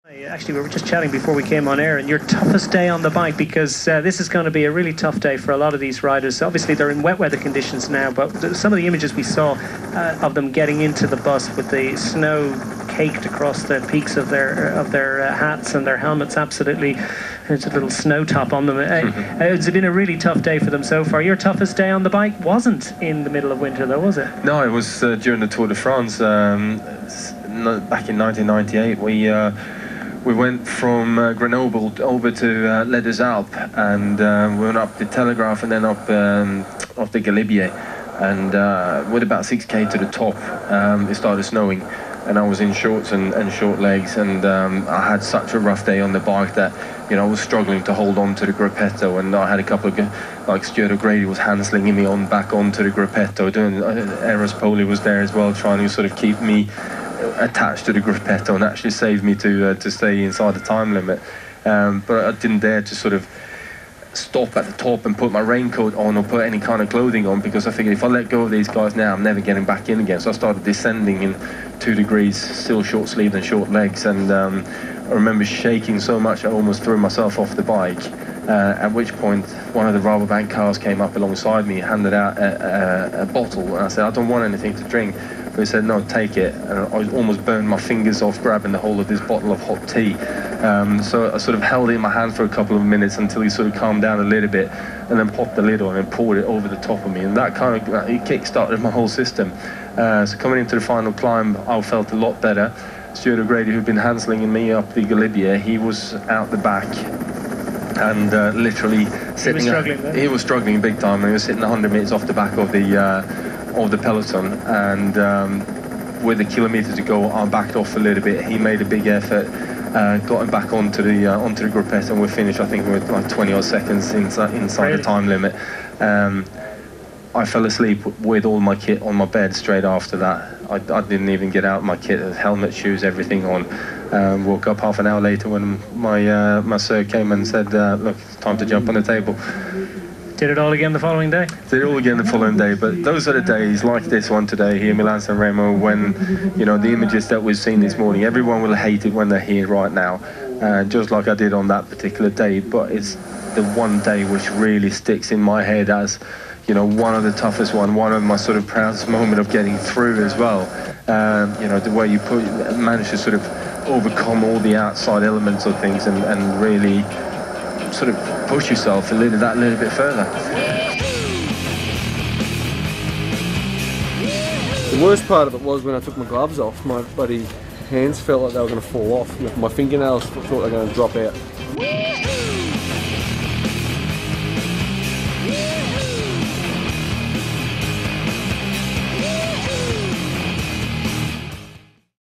Actually, we were just chatting before we came on air, and your toughest day on the bike, because this is going to be a really tough day for a lot of these riders. Obviously, they're in wet weather conditions now, but some of the images we saw of them getting into the bus with the snow caked across the peaks of their hats and their helmets, absolutely. There's a little snow top on them. It's been a really tough day for them so far. Your toughest day on the bike wasn't in the middle of winter, though, was it? No, it was during the Tour de France back in 1998. We went from Grenoble over to Les Deux Alpes, and we went up the Telegraph and then up the Galibier, and with about 6k to the top, it started snowing, and I was in shorts and short legs, and I had such a rough day on the bike that, you know, I was struggling to hold on to the gruppetto, and I had a couple of, like Stuart O'Grady was hand-slinging me back onto the gruppetto, Eurosport was there as well, trying to sort of keep me attached to the gruppetto and actually saved me to stay inside the time limit. But I didn't dare to sort of stop at the top and put my raincoat on or put any kind of clothing on, because I figured if I let go of these guys now, I'm never getting back in again. So I started descending in 2 degrees, still short sleeved and short legs, and I remember shaking so much I almost threw myself off the bike, at which point one of the Rabobank cars came up alongside me, handed out a bottle, and I said, I don't want anything to drink. But he said, no, take it. And I almost burned my fingers off grabbing the whole of this bottle of hot tea. So I sort of held it in my hand for a couple of minutes until he sort of calmed down a little bit, and then popped the lid on and poured it over the top of me. And that kind of, it kick-started my whole system. So coming into the final climb, I felt a lot better. Stuart O'Grady, who'd been hand-slinging me up the Galibier, he was out the back and literally sitting... He was struggling big time, and he was sitting 100 meters off the back of the peloton, and with a kilometre to go, I backed off a little bit. He made a big effort, got him back onto the gruppetto, and we finished, I think, with like 20 odd seconds inside the time limit. I fell asleep with all my kit on my bed straight after that. I didn't even get out my kit, helmet, shoes, everything on. Woke up half an hour later when my sir came and said, look, it's time to jump on the table. Did it all again the following day? Did it all again the following day, but those are the days like this one today here, Milan San Remo, when, you know, the images that we've seen this morning, everyone will hate it when they're here right now, just like I did on that particular day, but it's the one day which really sticks in my head as, you know, one of the toughest one of my sort of proudest moment of getting through as well. You know, the way you manage to sort of overcome all the outside elements of things and really sort of push yourself a little bit further. The worst part of it was when I took my gloves off, my bloody hands felt like they were going to fall off. My fingernails thought they were going to drop out.